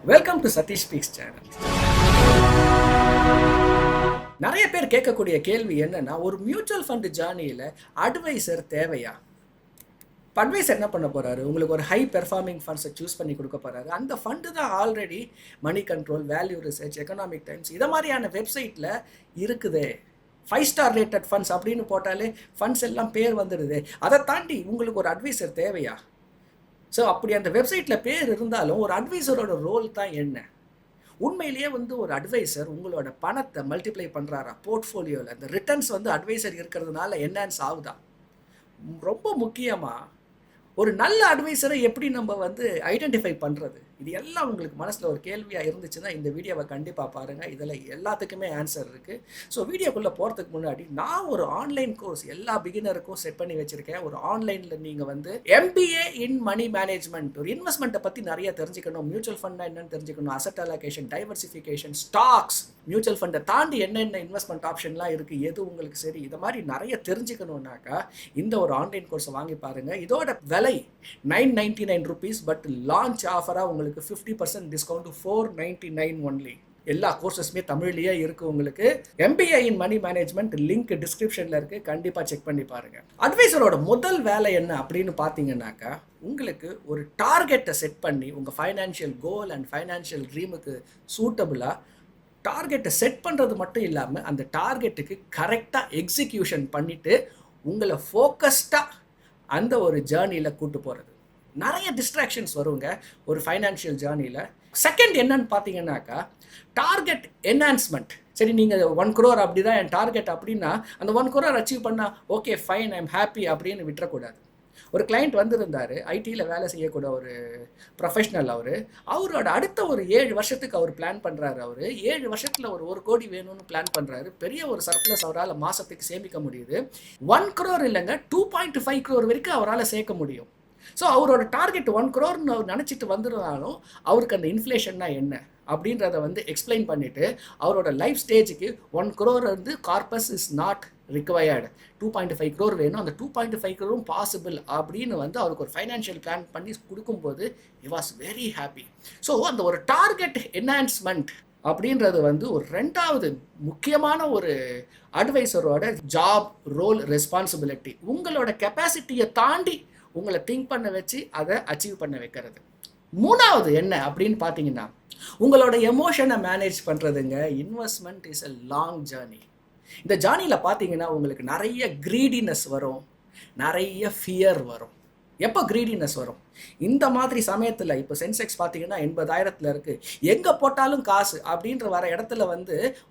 Welcome to Satish speaks channel. நிறைய பேர் கேட்கக்கூடிய கேள்வி என்னன்னா, ஒரு மியூச்சுவல் ஃபண்ட் ஜர்னியில் அட்வைசர் தேவையா? அட்வைசர் என்ன பண்ண போறாரு? உங்களுக்கு ஒரு ஹை பெர்ஃபார்மிங் ஃபண்ட்ஸை சூஸ் பண்ணி கொடுக்க போறாரு. அந்த ஃபண்டு தான் already Moneycontrol, Value Research, Economic Times இதை மாதிரியான வெப்சைட்டில் இருக்குதே. 5 ஸ்டார் ரேட்டட் ஃபண்ட்ஸ் அப்படின்னு போட்டாலே ஃபண்ட்ஸ் எல்லாம் பேர் வந்துடுது. அதை தாண்டி உங்களுக்கு ஒரு அட்வைசர் தேவையா? ஸோ அப்படி அந்த வெப்சைட்டில் பேர் இருந்தாலும் ஒரு அட்வைசரோட ரோல் தான் என்ன? உண்மையிலேயே ஒரு அட்வைசர் உங்களோட பணத்தை மல்டிப்ளை பண்ணுறாரா? போர்ட்ஃபோலியோவில் அந்த ரிட்டர்ன்ஸ் அட்வைசர் இருக்கிறதுனால என்ஹான்ஸ் ஆகுதா? ரொம்ப முக்கியமாக ஒரு நல்ல அட்வைசரை எப்படி நம்ம ஐடென்டிஃபை பண்ணுறது? இது எல்லாம் உங்களுக்கு மனசில் ஒரு கேள்வியாக இருந்துச்சுன்னா இந்த வீடியோவை கண்டிப்பாக பாருங்கள். இதில் எல்லாத்துக்குமே ஆன்சர் இருக்குது. ஸோ வீடியோக்குள்ளே போகிறதுக்கு முன்னாடி நான் ஒரு ஆன்லைன் கோர்ஸ் எல்லா பிகினருக்கும் செட் பண்ணி வச்சுருக்கேன். ஒரு ஆன்லைனில் நீங்கள் MBA இன் மணி மேனேஜ்மெண்ட், ஒரு இன்வெஸ்ட்மெண்ட்டை பற்றி நிறைய தெரிஞ்சுக்கணும். மியூச்சுவல் ஃபண்டாக என்னென்னு தெரிஞ்சுக்கணும், asset allocation, diversification, stocks, mutual ஃபண்டை தாண்டி என்னென்ன இன்வெஸ்ட்மெண்ட் ஆப்ஷன்லாம் இருக்குது, எது உங்களுக்கு சரி, இதை மாதிரி நிறைய தெரிஞ்சுக்கணுன்னாக்கா இந்த ஒரு ஆன்லைன் கோர்ஸை வாங்கி பாருங்கள். இதோட விலை ₹999, பட் லான்ச் ஆஃபராக உங்களுக்கு 50% டிஸ்கவுண்ட், $499 ஒன்லி. எல்லா கோர்சஸுமே தமிழ்லேயே இருக்குது. உங்களுக்கு MBA இன் மணி மேனேஜ்மெண்ட் லிங்க் டிஸ்கிரிப்ஷனில் இருக்குது, கண்டிப்பாக செக் பண்ணி பாருங்கள். அட்வைசரோட முதல் வேலை என்ன அப்படின்னு பார்த்தீங்கன்னாக்கா, உங்களுக்கு ஒரு டார்கெட்டை செட் பண்ணி உங்கள் ஃபைனான்ஷியல் கோல் அண்ட் ஃபைனான்ஷியல் ட்ரீமுக்கு சூட்டபுளாக டார்கெட்டை செட் பண்ணுறது மட்டும் இல்லாமல் அந்த டார்கெட்டுக்கு கரெக்டாக எக்ஸிக்யூஷன் பண்ணிவிட்டு உங்களை ஃபோக்கஸ்டாக அந்த ஒரு ஜேர்னியில் கூட்டு போகிறது. நிறைய டிஸ்ட்ராக்ஷன்ஸ் வருங்க ஒரு ஃபைனான்ஷியல் ஜேர்னியில். செகண்ட் என்னன்னு பார்த்தீங்கன்னாக்கா, டார்கெட் என்ஹான்ஸ்மெண்ட். சரி, நீங்கள் 1 crore அப்படி தான் என் டார்கெட் அப்படின்னா அந்த 1 crore அச்சீவ் பண்ணால் okay fine, I am happy அப்படின்னு விட்டுறக்கூடாது. ஒரு கிளைண்ட் வந்திருந்தார், ஐடியில் வேலை செய்யக்கூட ஒரு ப்ரொஃபஷ்னல். அவரோட அடுத்த ஒரு 7 வருஷத்துக்கு அவர் பிளான் பண்ணுறாரு. 7 வருஷத்தில் ஒரு 1 கோடி வேணும்னு பிளான் பண்ணுறாரு. பெரிய ஒரு சர்ப்ளஸ் அவரால் மாதத்துக்கு சேமிக்க முடியுது. 1 crore இல்லைங்க, 2.5 crore வரைக்கும் அவரால் சேர்க்க முடியும். ஸோ அவரோட டார்கெட் 1 crore அவர் நினச்சிட்டு வந்துருந்தாலும் அவருக்கு அந்த இன்ஃப்ளேஷன்னா என்ன அப்படின்றத எக்ஸ்பிளைன் பண்ணிவிட்டு அவரோட லைஃப் ஸ்டேஜுக்கு 1 crore corpus is not required, 2.5 crore வேணும், அந்த 2.5 crore பாசிபிள் அப்படின்னு அவருக்கு ஒரு ஃபைனான்ஷியல் பிளான் பண்ணி கொடுக்கும்போது he was very happy. So அந்த ஒரு டார்கெட் என்ஹான்ஸ்மெண்ட் அப்படின்றது ஒரு ரெண்டாவது முக்கியமான ஒரு அட்வைசரோட ஜாப், ரோல், ரெஸ்பான்சிபிலிட்டி. உங்களோட கெப்பாசிட்டியை தாண்டி உங்களை திங்க் பண்ண வச்சு அதை அச்சீவ் பண்ண வைக்கிறது. மூணாவது என்ன அப்படின்னு பார்த்தீங்கன்னா, உங்களோட எமோஷனை மேனேஜ் பண்ணுறதுங்க. Investment is a long journey. இந்த ஜேர்னியில் பார்த்தீங்கன்னா உங்களுக்கு நிறைய க்ரீடினஸ் வரும், நிறைய ஃபியர் வரும். எப்போ க்ரீடினஸ் வரும்? இந்த மாதிரி சமயத்தில் இப்போ சென்செக்ஸ் பார்த்தீங்கன்னா 80,000 இருக்குது, எங்கே போட்டாலும் காசு அப்படின்ற வர இடத்துல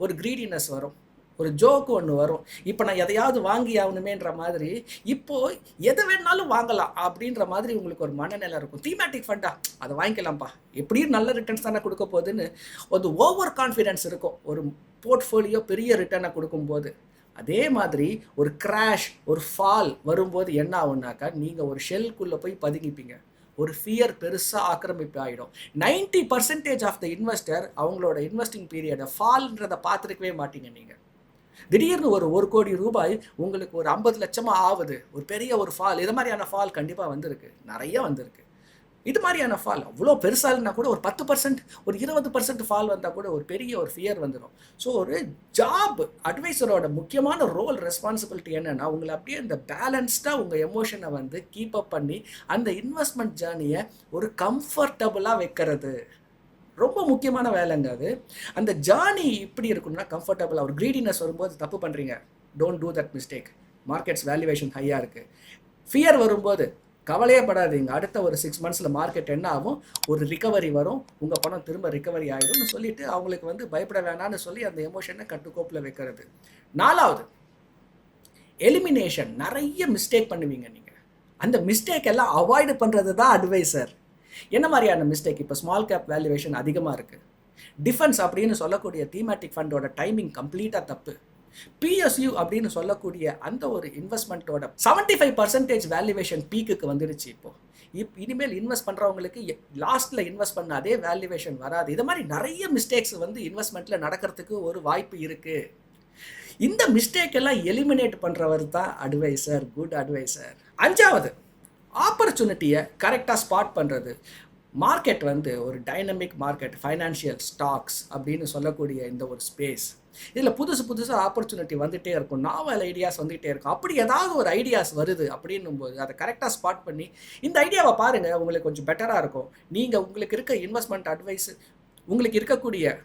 ஒரு க்ரீடினஸ் வரும், ஒரு ஜோக்கு ஒன்று வரும். இப்போ நான் எதையாவது வாங்கி ஆகணுமேன்ற மாதிரி, இப்போது எதை வேணாலும் வாங்கலாம் அப்படின்ற மாதிரி உங்களுக்கு ஒரு மனநிலை இருக்கும். தீமேட்டிக் ஃபண்டா, அதை வாங்கிக்கலாம்ப்பா, எப்படியும் நல்ல ரிட்டர்ன்ஸ் தானே கொடுக்க போகுதுன்னு ஒரு ஓவர் கான்ஃபிடென்ஸ் இருக்கும் ஒரு போர்ட்ஃபோலியோ பெரிய ரிட்டர்னை கொடுக்கும்போது. அதே மாதிரி ஒரு கிராஷ், ஒரு ஃபால் வரும்போது என்ன ஆகுனாக்கா, நீங்கள் ஒரு ஷெல்குள்ளே போய் பதுங்கிப்பீங்க. ஒரு ஃபியர் பெருசாக ஆக்கிரமிப்பு ஆகிடும். 90% ஆஃப் த இன்வெஸ்டர் அவங்களோட இன்வெஸ்டிங் பீரியடை ஃபால்ன்றதை பார்த்துருக்கவே மாட்டீங்க. நீங்கள் திடீர்னு ஒரு 1 கோடி ரூபாய் உங்களுக்கு ஒரு 50 லட்சமாக ஆகுது, ஒரு பெரிய ஒரு ஃபால். இது மாதிரியான ஃபால் கண்டிப்பாக வந்திருக்கு, நிறைய வந்திருக்கு. இது மாதிரியான ஃபால் அவ்வளோ பெருசால்னா கூட ஒரு 10%, ஒரு 20% ஃபால் வந்தால் கூட ஒரு பெரிய ஒரு ஃபியர் வந்துடும். ஸோ ஒரு ஜாப் அட்வைசரோட முக்கியமான ரோல், ரெஸ்பான்சிபிலிட்டி என்னென்னா, உங்களை அப்படியே இந்த பேலன்ஸ்டாக உங்கள் எமோஷனை கீப் அப் பண்ணி அந்த இன்வெஸ்ட்மெண்ட் ஜேர்னியை ஒரு கம்ஃபர்டபுளாக வைக்கிறது. ரொம்ப முக்கியமான வேலைங்க அது. அந்த ஜேர்னி இப்படி இருக்குன்னா கம்ஃபர்டபுளாக. ஒரு க்ரீடினஸ் வரும்போது தப்பு பண்ணுறீங்க, don't do that mistake. Markets valuation ஹையாக இருக்குது. ஃபியர் வரும்போது கவலையே படாதீங்க, அடுத்த ஒரு 6 months மார்க்கெட் என்ன ஆகும், ஒரு ரிகவரி வரும், உங்கள் பணம் திரும்ப ரிகவரி ஆகிடும்னு சொல்லிட்டு அவங்களுக்கு பயப்பட வேணான்னு சொல்லி அந்த எமோஷனை கட்டுக்கோப்பில் வைக்கிறது. 4வது எலிமினேஷன். நிறைய மிஸ்டேக் பண்ணுவீங்க நீங்கள். அந்த மிஸ்டேக் எல்லாம் அவாய்டு பண்ணுறது தான் அட்வைசர். என்ன மாதிரியான மிஸ்டேக்? இப்போ ஸ்மால் கேப் வேல்யூவேஷன் அதிகமாக இருக்குது. டிஃபென்ஸ் அப்படின்னு சொல்லக்கூடிய தீமேட்டிக் ஃபண்டோட டைமிங் கம்ப்ளீட்டாக தப்பு. PSU அப்படின்னு சொல்லக்கூடிய அந்த ஒரு இன்வெஸ்ட்மெண்ட்டோட 75% வேல்யூவேஷன் பீக்குக்கு வந்துடுச்சு. இனிமேல் இன்வெஸ்ட் பண்ணுறவங்களுக்கு லாஸ்ட்டில் இன்வெஸ்ட் பண்ண அதே வேல்யூவேஷன் வராது. இது மாதிரி நிறைய மிஸ்டேக்ஸ் இன்வெஸ்ட்மெண்ட்டில் நடக்கிறதுக்கு ஒரு வாய்ப்பு இருக்குது. இந்த மிஸ்டேக் எல்லாம் எலிமினேட் பண்ணுறவர் தான் அட்வைசர், குட் அட்வைசர். 5வது ஆப்பர்ச்சுனிட்டியை கரெக்டாக ஸ்பாட் பண்ணுறது. மார்க்கெட் வந்து ஒரு டைனமிக் மார்க்கெட், ஃபைனான்ஷியல் ஸ்டாக்ஸ் அப்படின்னு சொல்லக்கூடிய இந்த ஒரு ஸ்பேஸ், இதில் புதுசாக ஆப்பர்ச்சுனிட்டி வந்துகிட்டே இருக்கும், நாவல் ஐடியாஸ் வந்துகிட்டே இருக்கும். அப்படி ஏதாவது ஒரு ஐடியாஸ் வருது அப்படின்னும் போது அதை கரெக்டாக ஸ்பாட் பண்ணி இந்த ஐடியாவை பாருங்கள், உங்களுக்கு கொஞ்சம் பெட்டராக இருக்கும். நீங்கள் உங்களுக்கு இருக்க இன்வெஸ்ட்மெண்ட் அட்வைஸ், உங்களுக்கு இருக்கக்கூடிய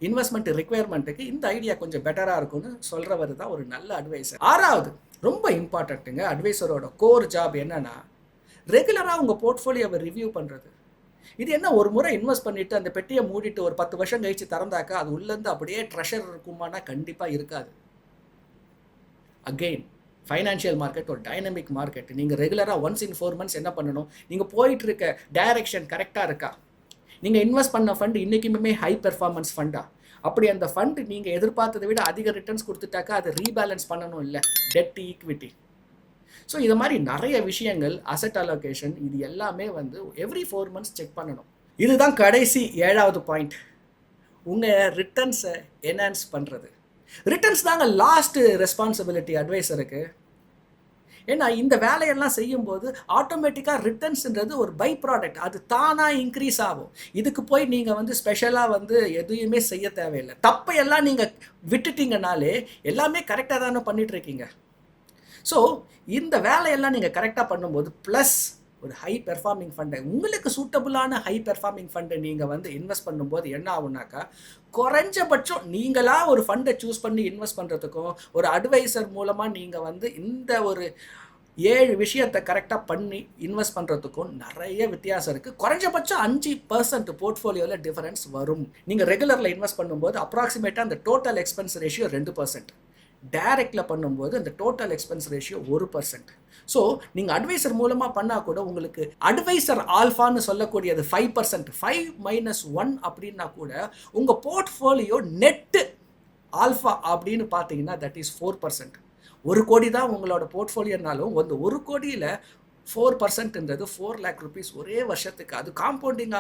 இன்வெஸ்ட்மெண்ட் ரிக்வயர்மெண்ட்டுக்கு இந்த ஐடியா கொஞ்சம் பெட்டராக இருக்கும்னு சொல்கிறவர் தான் ஒரு நல்ல அட்வைசர். 6வது ரொம்ப இம்பார்ட்டண்ட்டுங்க, அட்வைசரோட கோர் ஜாப் என்னன்னா ரெகுலராக உங்கள் போர்ட்ஃபோலியோவை ரிவ்யூ பண்ணுறது. இது என்ன, ஒரு முறை இன்வெஸ்ட் பண்ணிவிட்டு அந்த பெட்டியை மூடிட்டு ஒரு 10 வருஷம் கழிச்சு திறந்தாக்கா அது உள்ளேருந்து அப்படியே ட்ரெஷர் இருக்குமானா கண்டிப்பாக இருக்காது. அகெயின் ஃபைனான்ஷியல் மார்க்கெட் ஒரு டைனமிக் மார்க்கெட். நீங்கள் ரெகுலராக ஒன்ஸ் இன் 4 months என்ன பண்ணணும், நீங்கள் போயிட்டு இருக்க டைரெக்ஷன் கரெக்டாக இருக்கா, நீங்கள் இன்வெஸ்ட் பண்ண ஃபண்ட் இன்றைக்குமே ஹை பெர்ஃபார்மன்ஸ் ஃபண்டா, அப்படி அந்த ஃபண்ட் நீங்கள் எதிர்பார்த்ததை விட அதிக ரிட்டர்ன்ஸ் கொடுத்துட்டாக்கா அதை ரீபேலன்ஸ் பண்ணணும், இல்லை டெட் ஈக்விட்டி. ஸோ இது மாதிரி நிறைய விஷயங்கள், அசெட் அலோகேஷன், இது எல்லாமே வந்து எவ்ரி 4 months செக் பண்ணணும். இதுதான் கடைசி 7வது பாயிண்ட், உங்கள் ரிட்டர்ன்ஸை என்ஹான்ஸ் பண்ணுறது. ரிட்டர்ன்ஸ் தாங்க லாஸ்ட் ரெஸ்பான்சிபிலிட்டி அட்வைசருக்கு. ஏன்னா இந்த வேலையெல்லாம் செய்யும்போது ஆட்டோமேட்டிக்காக ரிட்டர்ன்ஸ்ன்றது ஒரு பை ப்ராடக்ட், அது தானாக இன்க்ரீஸ் ஆகும். இதுக்கு போய் நீங்கள் வந்து ஸ்பெஷலாக வந்து எதுவுமே செய்ய தேவையில்லை. தப்பையெல்லாம் நீங்கள் விட்டுட்டீங்கனாலே எல்லாமே கரெக்டாக தானே பண்ணிகிட்ருக்கீங்க. ஸோ இந்த வேலையெல்லாம் நீங்கள் கரெக்டாக பண்ணும்போது ப்ளஸ் ஒரு ஹை பெர்ஃபார்மிங் ஃபண்டை, உங்களுக்கு சூட்டபுளான ஹை பெர்ஃபார்மிங் ஃபண்டை நீங்கள் வந்து இன்வெஸ்ட் பண்ணும்போது என்ன ஆகுனாக்கா, குறைஞ்சபட்சம் நீங்களாக ஒரு ஃபண்டை சூஸ் பண்ணி இன்வெஸ்ட் பண்ணுறதுக்கும் ஒரு அட்வைசர் மூலமாக நீங்கள் வந்து இந்த ஒரு 7 விஷயத்தை கரெக்டாக பண்ணி இன்வெஸ்ட் பண்ணுறதுக்கும் நிறைய வித்தியாசம் இருக்குது. குறைஞ்சபட்சம் 5% போர்ட்ஃபோலியோவில் டிஃபரன்ஸ் வரும். நீங்கள் ரெகுலரில் இன்வெஸ்ட் பண்ணும்போது அப்ராக்சிமேட்டாக அந்த டோட்டல் எக்ஸ்பென்ஸ் ரேஷியோ 2%, டைரக்டில் பண்ணும்போது அந்த டோட்டல் எக்ஸ்பென்ஸ் ரேஷியோ 1%. ஸோ நீங்கள் அட்வைசர் மூலமாக பண்ணால் கூட உங்களுக்கு அட்வைசர் ஆல்ஃபான்னு சொல்லக்கூடியது 5%, 5 - 1 அப்படின்னா கூட உங்கள் போர்ட்ஃபோலியோ நெட்டு ஆல்ஃபா அப்படின்னு பார்த்தீங்கன்னா தட் இஸ் 4%. 1 கோடி தான் உங்களோட போர்ட்ஃபோலியோனாலும் அந்த 1 கோடியில் 4%ன்றது 4 lakh rupees ஒரே வருஷத்துக்கு. அது காம்பவுண்டிங்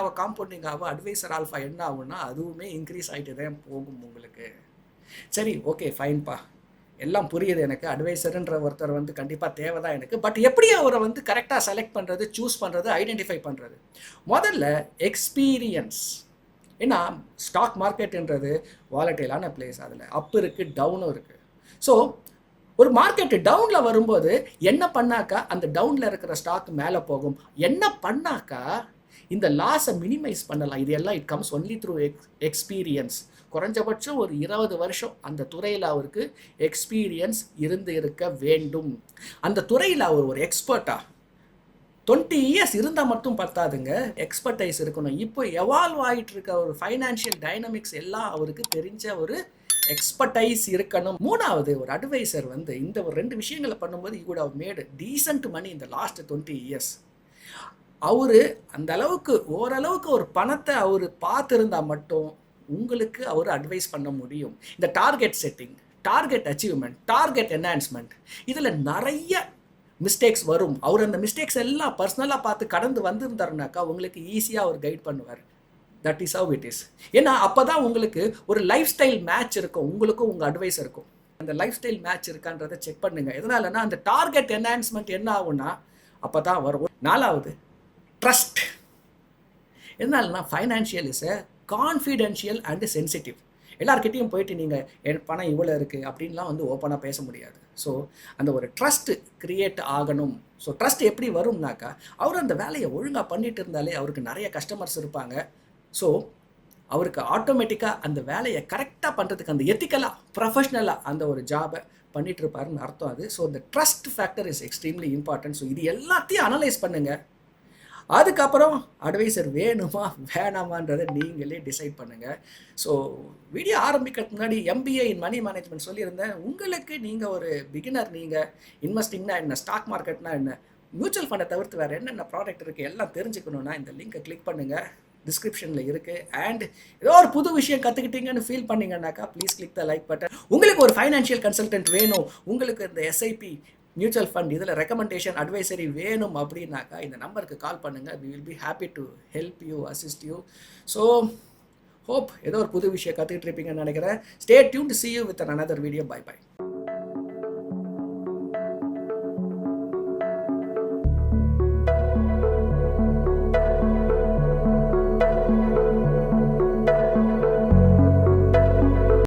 ஆக அட்வைசர் ஆல்ஃபா என்ன ஆகுன்னா அதுவுமே இன்க்ரீஸ் ஆகிட்டு தான் போகும் உங்களுக்கு. சரி, ஓகே, ஃபைன்பா, எல்லாம் புரியுது எனக்கு. அட்வைசருன்ற ஒருத்தர் வந்து கண்டிப்பாக தேவை தான் எனக்கு. பட் எப்படி அவரை வந்து கரெக்டாக செலக்ட் பண்ணுறது, சூஸ் பண்ணுறது, ஐடென்டிஃபை பண்ணுறது? முதல்ல எக்ஸ்பீரியன்ஸ். ஏன்னா ஸ்டாக் மார்க்கெட்டுன்றது வாலட்டைலான பிளேஸ், அதில் அப் இருக்குது, டவுனும் இருக்குது. ஸோ ஒரு மார்க்கெட்டு டவுனில் வரும்போது என்ன பண்ணாக்கா அந்த டவுனில் இருக்கிற ஸ்டாக் மேலே போகும், என்ன பண்ணாக்கா இந்த லாஸை மினிமைஸ் பண்ணலாம். இது எல்லாம் it comes only through experience. குறைஞ்சபட்சம் ஒரு 20 வருஷம் அந்த துறையில் அவருக்கு எக்ஸ்பீரியன்ஸ் இருக்க வேண்டும். அந்த துறையில் அவர் ஒரு எக்ஸ்பர்ட்டா 20 years இருந்தால் மட்டும் பத்தாதுங்க, எக்ஸ்பர்டைஸ் இருக்கணும். இப்போ எவால்வ் ஆகிட்டு இருக்க ஒரு ஃபைனான்ஷியல் டைனமிக்ஸ் எல்லாம் அவருக்கு தெரிஞ்ச ஒரு எக்ஸ்பர்டைஸ் இருக்கணும். 3வது, ஒரு அட்வைசர் வந்து இந்த ஒரு 2 விஷயங்களை பண்ணும்போது he would have made decent money in the last 20 years. அவர் அந்த அளவுக்கு ஓரளவுக்கு ஒரு பணத்தை அவர் பார்த்துருந்தால் மட்டும் உங்களுக்கு அவர் அட்வைஸ் பண்ண முடியும். இந்த target setting, target achievement, target enhancement, இதில் நிறைய மிஸ்டேக்ஸ் வரும். அவர் அந்த மிஸ்டேக்ஸ் எல்லாம் பர்சனலாக பார்த்து கடந்து வந்திருந்தாருனாக்கா உங்களுக்கு ஈஸியாக அவர் கைட் பண்ணுவார். That is how it is. ஏன்னா அப்போ தான் உங்களுக்கு ஒரு லைஃப் ஸ்டைல் மேட்ச் இருக்கும், உங்களுக்கும் உங்கள் அட்வைஸருக்கும். அந்த லைஃப் ஸ்டைல் மேட்ச் இருக்கான்றதை செக் பண்ணுங்கள். எதனாலன்னா அந்த டார்கெட் என்ஹான்ஸ்மெண்ட் என்ன ஆகும்னா அப்போ தான் வரும். 4வது, ட்ரஸ்ட். எதனாலனா financial is confidential and sensitive. எல்லார்கிட்டையும் போயிட்டு நீங்கள் என் பணம் இவ்வளோ இருக்குது அப்படின்லாம் வந்து ஓப்பனாக பேச முடியாது. ஸோ அந்த ஒரு ட்ரஸ்ட் கிரியேட் ஆகணும். ஸோ ட்ரஸ்ட் எப்படி வரும்னாக்கா அவர் அந்த வேலையை ஒழுங்காக பண்ணிட்டு இருந்தாலே அவருக்கு நிறைய கஸ்டமர்ஸ் இருப்பாங்க. ஸோ அவருக்கு ஆட்டோமேட்டிக்காக அந்த வேலையை கரெக்டாக பண்ணுறதுக்கு அந்த எத்திக்கலாக ப்ரொஃபஷ்னலாக அந்த ஒரு ஜாபை பண்ணிகிட்டு இருப்பாருன்னு அர்த்தம் அது. ஸோ இந்த trust factor is extremely important. So இது எல்லாத்தையும் அனலைஸ் பண்ணுங்கள். அதுக்கப்புறம் அட்வைசர் வேணுமா வேணாமான்றதை நீங்களே டிசைட் பண்ணுங்கள். ஸோ வீடியோ ஆரம்பிக்கிறதுக்கு முன்னாடி MBA இன் மணி மேனேஜ்மெண்ட் சொல்லியிருந்தேன். உங்களுக்கு நீங்கள் ஒரு பிகினர், நீங்கள் இன்வெஸ்டிங்னா என்ன, ஸ்டாக் மார்க்கெட்னா என்ன, மியூச்சுவல் ஃபண்டை தவிர்த்து வேறு என்னென்ன ப்ராடக்ட் இருக்குது எல்லாம் தெரிஞ்சுக்கணுன்னா இந்த லிங்கை கிளிக் பண்ணுங்கள், டிஸ்கிரிப்ஷனில் இருக்குது. அண்ட் ஏதோ ஒரு புது விஷயம் கற்றுக்கிட்டீங்கன்னு ஃபீல் பண்ணிங்கன்னாக்கா please click the like button. உங்களுக்கு ஒரு ஃபைனான்ஷியல் கன்சல்டன்ட் வேணும், உங்களுக்கு இந்த SIP மியூச்சுவல் ஃபண்ட் இதில் ரெக்கமெண்டேஷன் அட்வைசரி வேணும் அப்படின்னாக்கா இந்த நம்பருக்கு கால் பண்ணுங்கள். we will be happy to help you, assist you. So hope ஏதோ ஒரு புது விஷயம் கற்றுக்கிட்டு இருப்பீங்கன்னு நினைக்கிறேன். Stay tuned, see you with another video. Bye bye.